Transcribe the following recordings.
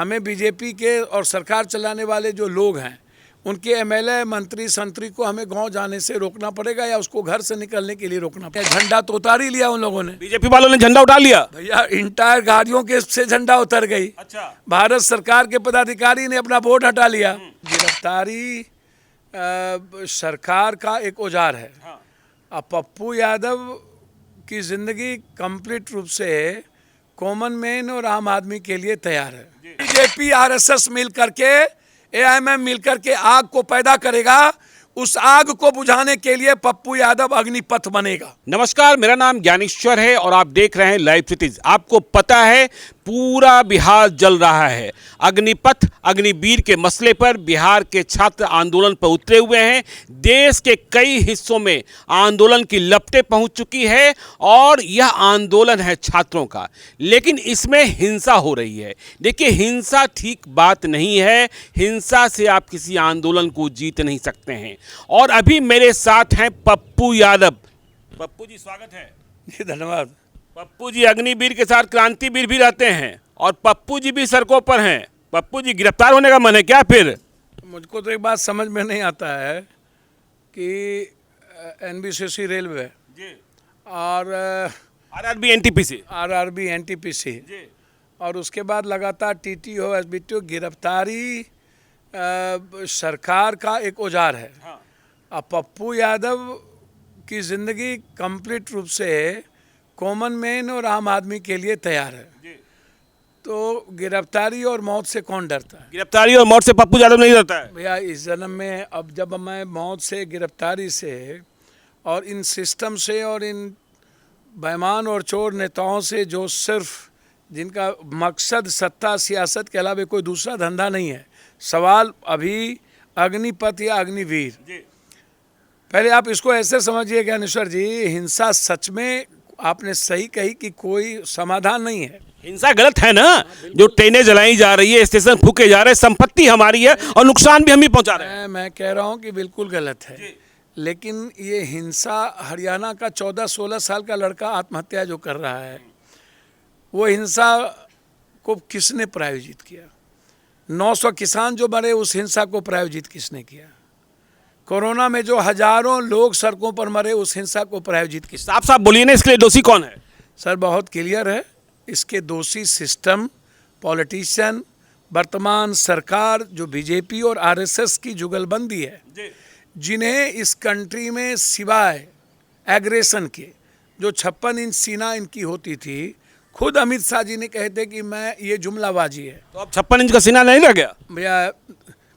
हमें बीजेपी के और सरकार चलाने वाले जो लोग हैं उनके एमएलए मंत्री संतरी को हमें गांव जाने से रोकना पड़ेगा या उसको घर से निकलने के लिए रोकना पड़ेगा। झंडा तो उतार ही लिया उन लोगों ने, बीजेपी वालों ने झंडा उठा लिया भैया, इंटायर गाड़ियों के से झंडा उतर गई। अच्छा, भारत सरकार के पदाधिकारी ने अपना बोर्ड हटा लिया। गिरफ्तारी सरकार का एक औजार है। अब पप्पू यादव की जिंदगी कंप्लीट रूप से कॉमन मैन और आम आदमी के लिए तैयार है। बीजेपी आरएसएस मिल करके, एआईएमएम मिल करके आग को पैदा करेगा, उस आग को बुझाने के लिए पप्पू यादव अग्निपथ बनेगा। नमस्कार, मेरा नाम ज्ञानेश्वर है और आप देख रहे हैं लाइव सिटीज। आपको पता है पूरा बिहार जल रहा है। अग्निपथ अग्निवीर के मसले पर बिहार के छात्र आंदोलन पर उतरे हुए हैं। देश के कई हिस्सों में आंदोलन की लपटें पहुंच चुकी है और यह आंदोलन है छात्रों का, लेकिन इसमें हिंसा हो रही है। देखिए, हिंसा ठीक बात नहीं है। हिंसा से आप किसी आंदोलन को जीत नहीं सकते हैं। और अभी मेरे साथ हैं पप्पू यादव। पप्पू जी, स्वागत है। जी धन्यवाद। पप्पू जी अग्निवीर के साथ क्रांतिवीर भी रहते हैं और पप्पू जी भी सड़कों पर हैं। पप्पू जी, गिरफ्तार होने का मन है क्या? फिर मुझको तो एक बात समझ में नहीं आता है कि एनबीसीसी रेलवे और आरआरबी एनटीपीसी और उसके बाद लगातार टीटीओ एसबीटीओ गिरफ्तारी सरकार का एक औजार है। अब पप्पू यादव की जिंदगी कंप्लीट रूप से कॉमन मैन और आम आदमी के लिए तैयार है। तो गिरफ्तारी और मौत से कौन डरता है? गिरफ्तारी और मौत से पप्पू यादव नहीं डरता है भैया। इस जन्म में अब जब मैं मौत से, गिरफ्तारी से और इन सिस्टम से और इन बेईमान और चोर नेताओं से जो सिर्फ जिनका मकसद सत्ता सियासत के अलावा कोई दूसरा धंधा नहीं है, सवाल अभी अग्निपथ या अग्निवीर। पहले आप इसको ऐसे समझिए ज्ञानेश्वर जी, हिंसा सच में आपने सही कही कि कोई समाधान नहीं है। हिंसा गलत है ना? जो ट्रेनें जलाई जा रही है, स्टेशन फूके जा रहे हैं, संपत्ति हमारी है और नुकसान भी हम ही पहुंचा रहे हैं। मैं कह रहा हूं कि बिल्कुल गलत है, लेकिन ये हिंसा हरियाणा का 14-16 साल का लड़का आत्महत्या जो कर रहा है, वो हिंसा को किसने प्रायोजित किया? 900 किसान जो मरे, उस हिंसा को प्रायोजित किसने किया? कोरोना में जो हजारों लोग सड़कों पर मरे, उस हिंसा को प्रायोजित किसने? साफ साफ बोलिए ना, इसके लिए दोषी कौन है? सर बहुत क्लियर है, इसके दोषी सिस्टम, पॉलिटिशियन, वर्तमान सरकार जो बीजेपी और आरएसएस की जुगलबंदी है, जिन्हें इस कंट्री में सिवाय एग्रेशन के जो 56 इंच सीना इनकी होती थी, खुद अमित शाह जी ने कहते कि मैं ये जुमलाबाजी है। तो अब 56 इंच का सीना नहीं रह गया भैया।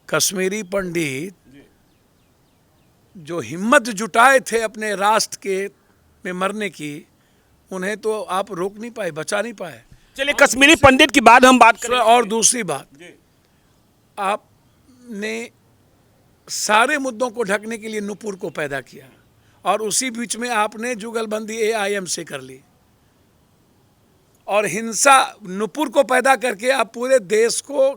कश्मीरी पंडित जो हिम्मत जुटाए थे अपने राष्ट्र के में मरने की, उन्हें तो आप रोक नहीं पाए, बचा नहीं पाए। चलिए, कश्मीरी पंडित की बात हम बात करें। और दूसरी बात, आपने सारे मुद्दों को ढकने के लिए नुपुर को पैदा किया और उसी बीच में आपने जुगलबंदी एआईएम से कर ली और हिंसा नुपुर को पैदा करके आप पूरे देश को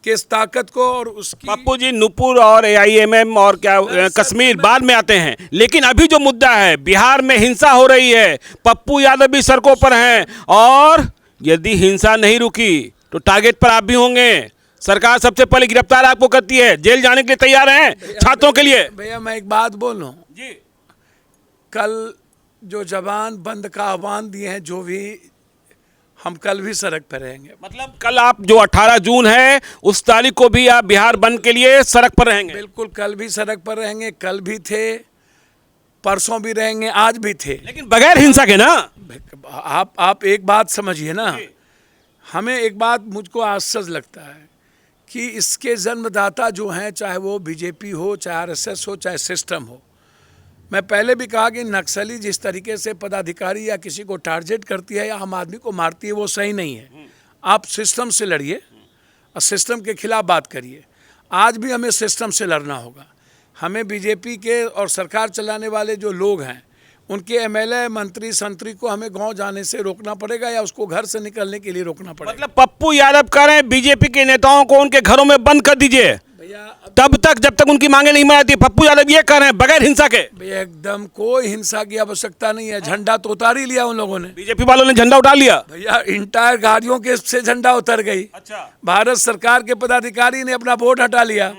किस ताकत को और उसकी। पप्पू जी, नुपुर और एआईएमएम और क्या कश्मीर बाद में आते हैं, लेकिन अभी जो मुद्दा है, बिहार में हिंसा हो रही है, पप्पू यादव भी सड़कों पर हैं और यदि हिंसा नहीं रुकी तो टारगेट पर आप भी होंगे। सरकार सबसे पहले गिरफ्तार आपको करती है, जेल जाने के लिए तैयार हैं छात्रों के लिए। भैया मैं एक बात बोलूं जी, कल जो जवान बंद का आह्वान दिए हैं, जो भी, हम कल भी सड़क पर रहेंगे। मतलब कल आप जो 18 जून है उस तारीख को भी आप बिहार बंद के लिए सड़क पर रहेंगे? बिल्कुल, कल भी सड़क पर रहेंगे, कल भी थे, परसों भी रहेंगे, आज भी थे, लेकिन बगैर हिंसा के ना। आप एक बात समझिए ना, हमें एक बात मुझको आश्चर्य लगता है कि इसके जन्मदाता जो हैं, चाहे वो बीजेपी हो, चाहे आरएसएस हो, चाहे सिस्टम हो। मैं पहले भी कहा कि नक्सली जिस तरीके से पदाधिकारी या किसी को टारगेट करती है या आम आदमी को मारती है, वो सही नहीं है। आप सिस्टम से लड़िए और सिस्टम के खिलाफ बात करिए। आज भी हमें सिस्टम से लड़ना होगा। हमें बीजेपी के और सरकार चलाने वाले जो लोग हैं, उनके एमएलए मंत्री संतरी को हमें गांव जाने से रोकना पड़ेगा या उसको घर से निकलने के लिए रोकना पड़ेगा। मतलब पप्पू यादव कह रहे हैं बीजेपी के नेताओं को उनके घरों में बंद कर दीजिए। भैया तब तक जब तक उनकी मांगे नहीं मनाती। पप्पू यादव ये कह रहे हैं बगैर हिंसा के। भैया एकदम कोई हिंसा की आवश्यकता नहीं है, झंडा तो उतार ही लिया उन लोगों ने। बीजेपी वालों ने झंडा उठा लिया। भैया इंटायर गाड़ियों के से झंडा उतर गई। अच्छा। भारत सरकार के पदाधिकारी ने अपना बोर्ड हटा लिया।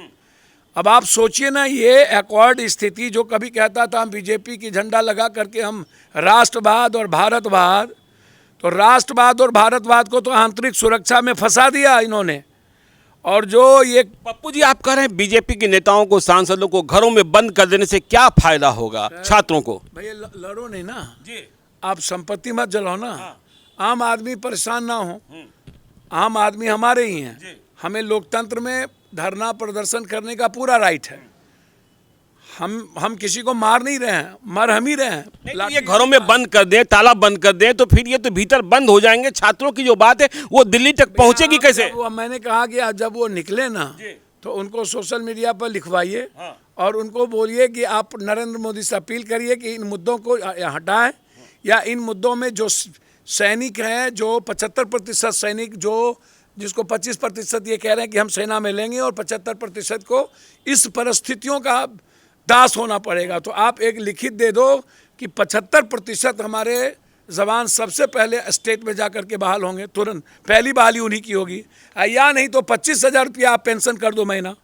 अब आप सोचिए ना, ये एक्वार्ड स्थिति जो कभी कहता था हम बीजेपी की झंडा लगा करके हम राष्ट्रवाद और भारतवाद, तो राष्ट्रवाद और भारतवाद को तो आंतरिक सुरक्षा में फंसा दिया इन्होंने। और जो ये पप्पू जी आप कह रहे हैं बीजेपी के नेताओं को, सांसदों को घरों में बंद कर देने से क्या फायदा होगा छात्रों को? भैया लड़ो नहीं ना जी। आप, संपत्ति मत जलाओ ना। आम आदमी परेशान ना हो। आम आदमी हमारे ही हैं। हमें लोकतंत्र में धरना प्रदर्शन करने का पूरा राइट है। हम किसी को मार नहीं रहे हैं, मर हम ही रहे हैं। तो ये घरों में बंद कर दें, ताला बंद कर दें, तो फिर ये तो भीतर बंद हो जाएंगे। छात्रों की जो बात है वो दिल्ली तक पहुंचेगी कैसे? वो मैंने कहा कि जब वो निकले ना तो उनको सोशल मीडिया पर लिखवाइए और उनको बोलिए कि आप नरेंद्र मोदी से अपील करिए कि इन मुद्दों को हटाएं, या इन मुद्दों में जो सैनिक हैं, जो 75% सैनिक जो जिसको 25% ये कह रहे हैं कि हम सेना में लेंगे और 75% को इस परिस्थितियों का दास होना पड़ेगा, तो आप एक लिखित दे दो कि 75% हमारे जवान सबसे पहले स्टेट में जाकर के बहाल होंगे, तुरंत पहली बहाली उन्हीं की होगी। या नहीं तो 25,000 रुपया आप पेंशन कर दो, महीना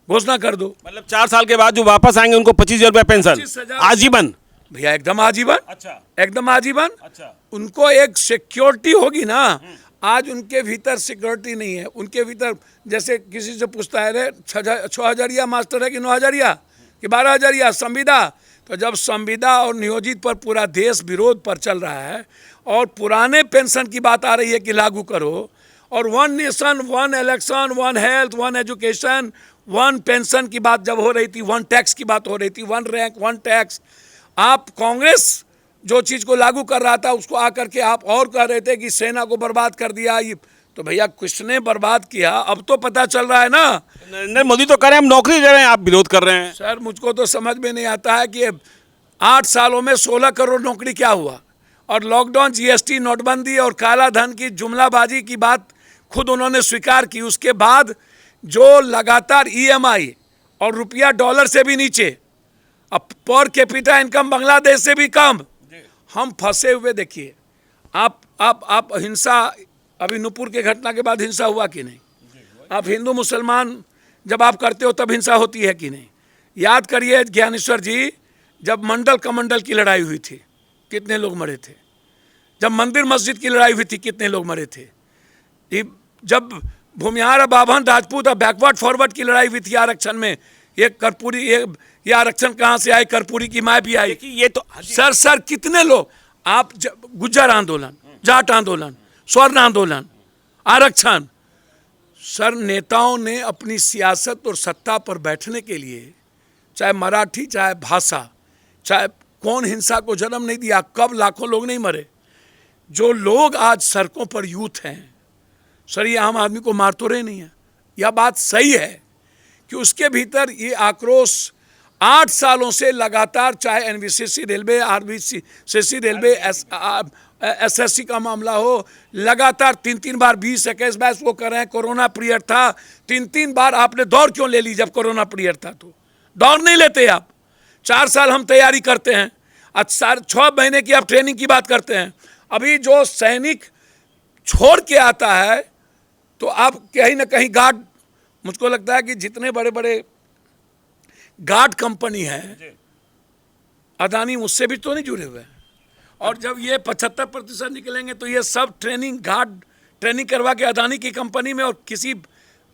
घोषणा कर दो। मतलब 4 साल के बाद जो वापस आएंगे उनको 25,000 रुपया पेंशन 25,000 आजीवन? भैया एकदम आजीवन। अच्छा। एकदम आजीवन। अच्छा। उनको एक सिक्योरिटी होगी ना। आज उनके भीतर सिक्योरिटी नहीं है। उनके भीतर जैसे किसी से पूछता है रे 6,000 मास्टर है कि 9,000 कि 12,000 संविदा, तो जब संविदा और नियोजित पर पूरा देश विरोध पर चल रहा है और पुराने पेंशन की बात आ रही है कि लागू करो, और 1 nation 1 election 1 health 1 education 1 pension की बात जब हो रही थी, 1 टैक्स की बात हो रही थी, 1 रैंक 1 टैक्स, आप कांग्रेस जो चीज़ को लागू कर रहा था उसको आकर के आप और कह रहे थे कि सेना को बर्बाद कर दिया। ये तो भैया किसने बर्बाद किया अब तो पता चल रहा है ना। नरेंद्र मोदी तो कह रहे हैं हम नौकरी दे रहे हैं, आप विरोध कर रहे हैं। सर मुझको तो समझ में नहीं आता है कि 8 सालों में 16 करोड़ नौकरी क्या हुआ, और लॉकडाउन, जीएसटी, नोटबंदी और काला धन की जुमलाबाजी की बात खुद उन्होंने स्वीकार की। उसके बाद जो लगातार ईएमआई और रुपया डॉलर से भी नीचे, अब पर कैपिटा इनकम बांग्लादेश से भी कम, हम फंसे हुए। देखिए आप हिंसा, अभी नूपुर के घटना के बाद हिंसा हुआ कि नहीं? आप हिंदू मुसलमान जब आप करते हो तब हिंसा होती है कि नहीं? याद करिए ज्ञानेश्वर जी, जब मंडल कमंडल की लड़ाई हुई थी कितने लोग मरे थे? जब मंदिर मस्जिद की लड़ाई हुई थी कितने लोग मरे थे? जब भूमिहार बाभन राजपूत और बैकवर्ड फॉरवर्ड की लड़ाई हुई थी आरक्षण में, ये कर्पूरी, ये आरक्षण कहाँ से आए? कर्पूरी की माँ भी आई। ये तो सर कितने लोग, आप गुज्जर आंदोलन, जाट आंदोलन, स्वर्ण आंदोलन, आरक्षण, सर नेताओं ने अपनी सियासत और सत्ता पर बैठने के लिए, चाहे मराठी, चाहे भाषा, चाहे कौन हिंसा को जन्म नहीं दिया? कब लाखों लोग नहीं मरे? जो लोग आज सड़कों पर यूथ हैं, सर ये आम आदमी को मार तो रहे नहीं है। यह बात सही है कि उसके भीतर ये आक्रोश 8 सालों से लगातार, चाहे एनबीसीसी रेलवे, आरबीसीसी रेलवे, एसएससी का मामला हो, लगातार 3 बार 20-21 बार वो कर रहे हैं। कोरोना पीरियड था, 3 बार आपने दौड़ क्यों ले ली? जब कोरोना पीरियड था तो दौड़ नहीं लेते आप। 4 साल हम तैयारी करते हैं, 6 महीने की आप ट्रेनिंग की बात करते हैं। अभी जो सैनिक छोड़ के आता है तो आप कहीं ना कहीं गार्ड, मुझको लगता है कि जितने बड़े बड़े गार्ड कंपनी है, अदानी उससे भी तो नहीं जुड़े हुए हैं। और जब ये 75% निकलेंगे तो ये सब ट्रेनिंग, गार्ड ट्रेनिंग करवा के अदानी की कंपनी में, और किसी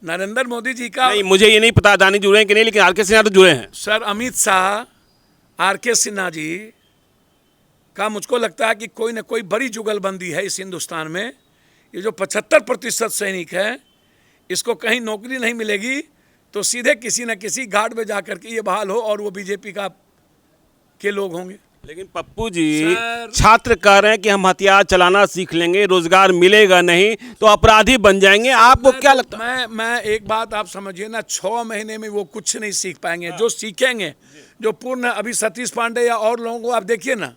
नरेंद्र मोदी जी का नहीं, मुझे ये नहीं पता अदानी जुड़े हैं कि नहीं, लेकिन आरके सिन्हा तो जुड़े हैं। सर अमित शाह, आरके सिन्हा जी का मुझको लगता है कि कोई ना कोई बड़ी जुगलबंदी है इस हिंदुस्तान में। ये जो 75% सैनिक है, इसको कहीं नौकरी नहीं मिलेगी तो सीधे किसी न किसी गार्ड में जाकर के ये बहाल हो, और वो बीजेपी के लोग होंगे। लेकिन पप्पू जी, छात्र कह रहे हैं कि हम हथियार चलाना सीख लेंगे, रोजगार मिलेगा नहीं तो अपराधी बन जाएंगे। आपको क्या लगता है? मैं एक बात आप समझिए ना, 6 महीने में वो कुछ नहीं सीख पाएंगे। जो सीखेंगे, जो पूर्ण, अभी सतीश पांडे या और लोगों को आप देखिए ना,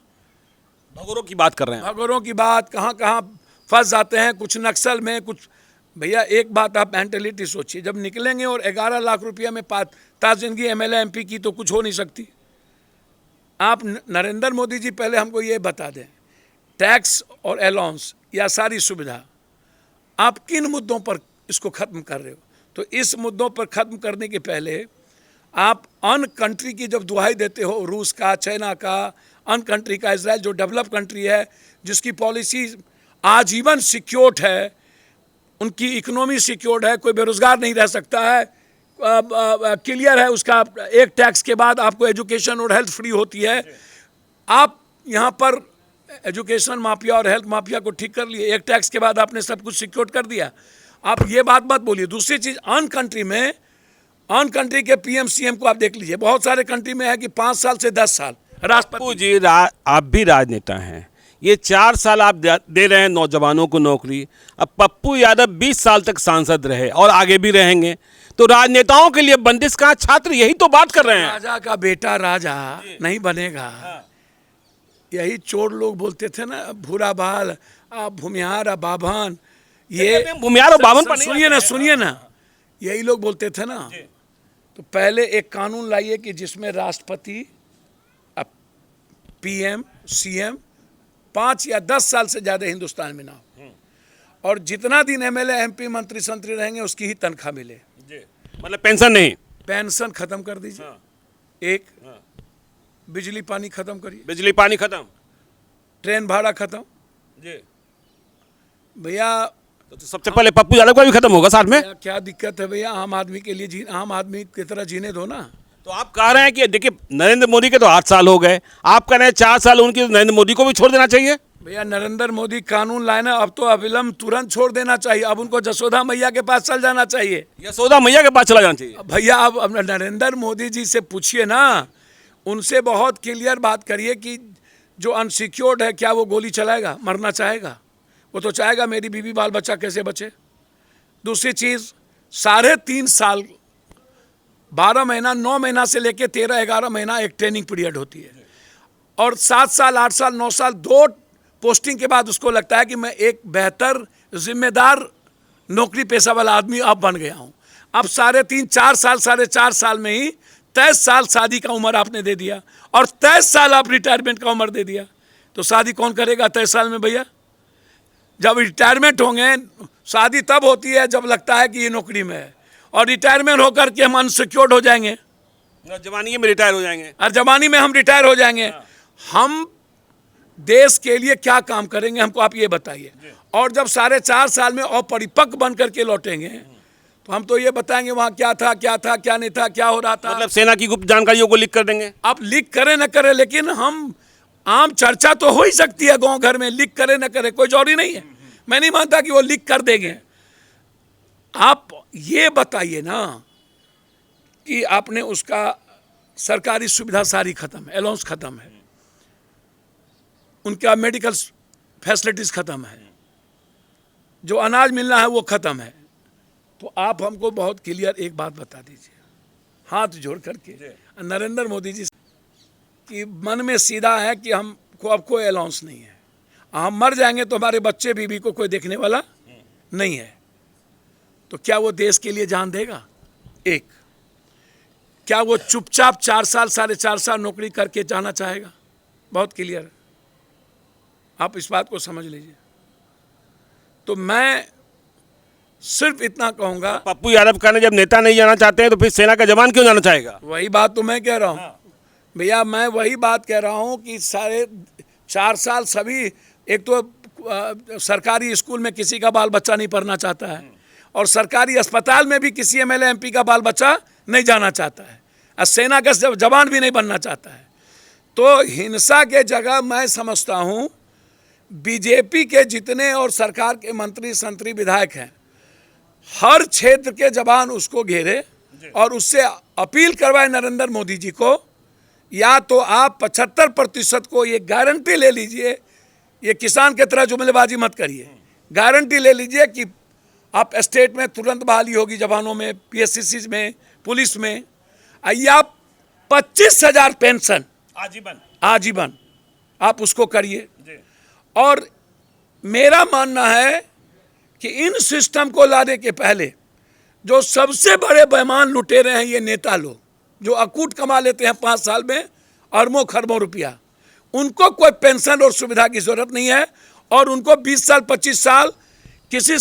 भगोरों की बात कर रहे हैं। भगोरों की बात, कहाँ कहाँ फंस जाते हैं, कुछ नक्सल में, कुछ भैया एक बात आप मेंटेलिटी सोचिए, जब निकलेंगे और 11 लाख रुपया में ताजिंदगी एमएलए एमपी की तो कुछ हो नहीं सकती। आप नरेंद्र मोदी जी पहले हमको ये बता दें, टैक्स और अलाउंस या सारी सुविधा आप किन मुद्दों पर इसको ख़त्म कर रहे हो? तो इस मुद्दों पर ख़त्म करने के पहले आप अन कंट्री की जब दुहाई देते हो, रूस का, चाइना का, अन कंट्री का, इजराइल जो डेवलप कंट्री है, जिसकी पॉलिसी आजीवन सिक्योर्ड है, उनकी इकोनॉमी सिक्योर्ड है, कोई बेरोजगार नहीं रह सकता है, क्लियर है उसका, एक टैक्स के बाद आपको एजुकेशन और हेल्थ फ्री होती है। आप यहाँ पर एजुकेशन माफिया और हेल्थ माफिया को ठीक कर लिए, एक टैक्स के बाद आपने सब कुछ सिक्योर कर दिया। आप ये बात मत बोलिए। दूसरी चीज़, अन कंट्री में, अन कंट्री के पीएम सीएम को आप देख लीजिए, बहुत सारे कंट्री में है कि 5 साल से 10 साल राष्ट्रपति जी। आप भी राजनेता हैं, ये 4 साल आप दे रहे हैं नौजवानों को नौकरी। अब पप्पू यादव 20 साल तक सांसद रहे और आगे भी रहेंगे, तो राजनेताओं के लिए बंदिश कहाँ? छात्र यही तो बात कर रहे हैं। राजा का बेटा राजा नहीं बनेगा। यही चोर लोग बोलते थे ना, भूरा बाल, भूमिहार, बाभन, ये भूमिहार और बाभन पर सुनिए ना, यही लोग बोलते थे ना। तो पहले एक कानून लाइए कि जिसमें राष्ट्रपति, पीएम, सीएम 5 या 10 साल से ज़्यादा हिंदुस्तान में ना हो, और जितना दिन एमएलए एमपी मंत्री संतरी रहेंगे उसकी ही तनख्वाह मिले। मतलब पेंशन नहीं, पेंशन खत्म कर दीजिए। एक बिजली पानी खत्म करिए, बिजली पानी खत्म, ट्रेन भाड़ा खत्म। भैया तो सबसे पहले पप्पू यादव का भी खत्म होगा साथ में। क्या दिक्कत है भैया, आम आदमी के लिए आम आदमी की तरह जीने दो ना। तो आप कह रहे हैं कि देखिए नरेंद्र मोदी के तो 8 साल हो गए, आप कह रहे हैं 4 साल उनकी, तो नरेंद्र मोदी को भी छोड़ देना चाहिए। भैया नरेंद्र मोदी कानून लाए ना, अब तो अविलंब तुरंत छोड़ देना चाहिए। अब उनको जसोदा मैया के पास चल जाना चाहिए, यशोदा मैया के पास चला जाना चाहिए। भैया अब नरेंद्र मोदी जी से पूछिए ना, उनसे बहुत क्लियर बात करिए कि जो अनसिक्योर्ड है, क्या वो गोली चलाएगा? मरना चाहेगा? वो तो चाहेगा मेरी बीवी बाल बच्चा कैसे बचे। दूसरी चीज़, 3.5 साल, 12 महीना, 9 महीना से लेकर 13-11 महीना एक ट्रेनिंग पीरियड होती है, और 7 साल, 8 साल, 9 साल, 2 पोस्टिंग के बाद उसको लगता है कि मैं एक बेहतर जिम्मेदार नौकरी पेशा वाला आदमी अब बन गया हूँ। अब 3.5-4 साल, 4.5 साल में ही 23 साल शादी का उम्र आपने दे दिया, और 23 साल आप रिटायरमेंट का उम्र दे दिया। तो शादी कौन करेगा 23 साल में भैया? जब रिटायरमेंट होंगे, शादी तब होती है जब लगता है कि ये नौकरी में है, और रिटायरमेंट होकर के हम अनसिक्योर्ड हो जाएंगे, जवानी में रिटायर हो जाएंगे, और जवानी में हम रिटायर हो जाएंगे। हम देश के लिए क्या काम करेंगे, हमको आप ये बताइए। और जब 4.5 साल में अपरिपक्व बन करके लौटेंगे, तो हम तो ये बताएंगे वहाँ क्या था, क्या था, क्या नहीं था, क्या हो रहा था। मतलब सेना की गुप्त जानकारियों को लीक कर देंगे। आप लीक करें न करें, लेकिन हम आम चर्चा तो हो ही सकती है गांव घर में, लीक करे न करे कोई जरूरी नहीं है। मैं नहीं मानता कि वो लीक कर देंगे। आप ये बताइए ना कि आपने उसका सरकारी सुविधा सारी खत्म है, अलाउंस खत्म है, उनका मेडिकल फैसिलिटीज खत्म है, जो अनाज मिलना है वो खत्म है। तो आप हमको बहुत क्लियर एक बात बता दीजिए, हाथ जोड़ करके, नरेंद्र मोदी जी कि मन में सीधा है कि हमको अब कोई अलाउंस नहीं है, हम मर जाएंगे तो हमारे बच्चे बीवी को कोई देखने वाला नहीं है, तो क्या वो देश के लिए जान देगा? एक, क्या वो चुपचाप 4 साल, 4.5 साल नौकरी करके जाना चाहेगा? बहुत क्लियर है, आप इस बात को समझ लीजिए। तो मैं सिर्फ इतना कहूँगा, पप्पू यादव कहने जब नेता नहीं जाना चाहते हैं तो फिर सेना का जवान क्यों जाना चाहेगा? वही बात तो मैं कह रहा हूँ भैया, मैं वही बात कह रहा हूँ कि 4.5 साल सभी, एक तो सरकारी स्कूल में किसी का बाल बच्चा नहीं पढ़ना चाहता है, और सरकारी अस्पताल में भी किसी एमएलए एमपी का बाल बच्चा नहीं जाना चाहता है, और सेना का जवान भी नहीं बनना चाहता है। तो हिंसा के जगह मैं समझता हूँ बीजेपी के जितने और सरकार के मंत्री संतरी विधायक हैं, हर क्षेत्र के जवान उसको घेरे और उससे अपील करवाए नरेंद्र मोदी जी को, या तो आप 75% को ये गारंटी ले लीजिए, ये किसान के तरह जुमलेबाजी मत करिए, गारंटी ले लीजिए कि आप स्टेट में तुरंत बहाली होगी, जवानों में, पीएससी में, पुलिस में, या 25,000 पेंशन आजीवन आप उसको करिए। और मेरा मानना है कि इन सिस्टम को लाने के पहले जो सबसे बड़े बेईमान लुटेरे हैं ये नेता लोग, जो अकूट कमा लेते हैं 5 साल में अरबों खरबों रुपया, उनको कोई पेंशन और सुविधा की जरूरत नहीं है, और उनको 20 साल 25 साल किसी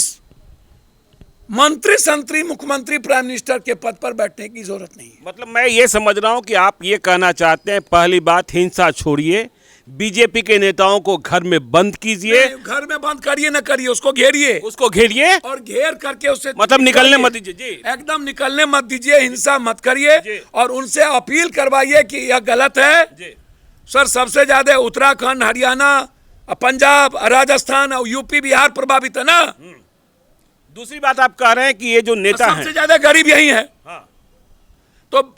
मंत्री संतरी मुख्यमंत्री प्राइम मिनिस्टर के पद पर बैठने की जरूरत नहीं है। मतलब मैं ये समझ रहा हूं कि आप ये कहना चाहते हैं, पहली बात हिंसा छोड़िए, बीजेपी के नेताओं को घर में बंद कीजिए। घर में बंद करिए ना करिए, उसको घेरिए, उसको घेरिए और घेर करके उससे मतलब निकलने मत दीजिए जी, एकदम निकलने मत दीजिए, हिंसा मत करिए, जी। और उनसे अपील करवाइए कि यह गलत है जी। सर। सबसे ज्यादा उत्तराखंड, हरियाणा, पंजाब, राजस्थान और यूपी बिहार प्रभावित है ना। दूसरी बात आप कह रहे हैं कि ये जो नेता हैं, सबसे ज्यादा गरीब यही है। हाँ। तो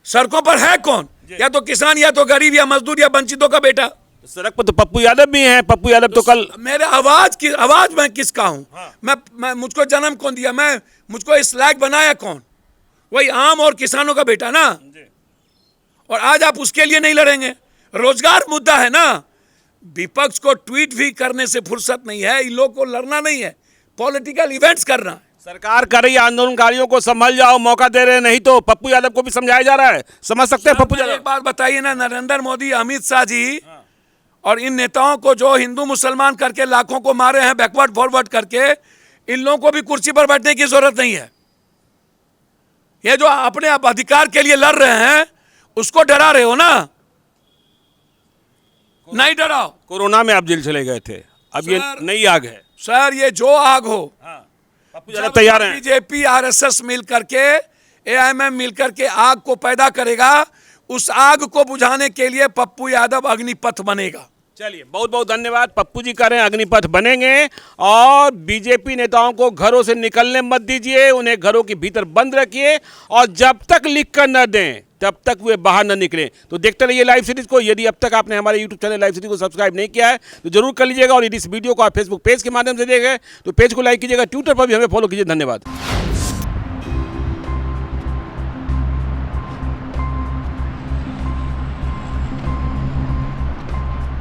सड़कों पर है कौन? या तो किसान, या तो गरीब, या मजदूर, या वंचितों का बेटा। सड़क पर तो पप्पू यादव भी हैं। पप्पू यादव तो कल मेरे आवाज मैं किसका हूं? हाँ। मैं मुझको जन्म कौन दिया? मुझको इस लायक बनाया कौन? वही आम और किसानों का बेटा ना। और आज आप उसके लिए नहीं लड़ेंगे। रोजगार मुद्दा है ना। विपक्ष को ट्वीट भी करने से फुर्सत नहीं है, इन लोगों को लड़ना नहीं है, पॉलिटिकल इवेंट्स करना है। सरकार कर रही है आंदोलनकारियों को संभल जाओ, मौका दे रहे हैं, नहीं तो पप्पू यादव को भी समझाया जा रहा है। समझ सकते हैं पप्पू यादव? एक बात बताइए ना, नरेंद्र मोदी, अमित शाह जी और इन नेताओं को जो हिंदू मुसलमान करके लाखों को मारे हैं बैकवर्ड फॉरवर्ड करके, इन लोगों को भी कुर्सी पर बैठने की जरूरत नहीं है। ये जो अपने आप अधिकार के लिए लड़ रहे हैं उसको डरा रहे हो ना। नहीं डराओ। कोरोना में आप जेल चले गए थे, अब ये नई आग है सर। ये जो आग हो, पप्पू यादव तैयार हैं। बीजेपी आरएसएस मिल करके, एआईएमएम मिल करके आग को पैदा करेगा, उस आग को बुझाने के लिए पप्पू यादव अग्निपथ बनेगा। चलिए, बहुत बहुत धन्यवाद। पप्पू जी कह रहे हैं अग्निपथ बनेंगे, और बीजेपी नेताओं को घरों से निकलने मत दीजिए, उन्हें घरों के भीतर बंद रखिए, और जब तक लिख कर न दें तब तक वे बाहर न निकलें। तो देखते रहिए लाइव सीरीज को। यदि अब तक आपने हमारे यूट्यूब चैनल लाइव सीरीज को सब्सक्राइब नहीं किया है तो जरूर कर लीजिएगा, और यदि इस वीडियो को आप फेसबुक पेज के माध्यम से देखें तो पेज को लाइक कीजिएगा, ट्विटर पर भी हमें फॉलो कीजिए। धन्यवाद।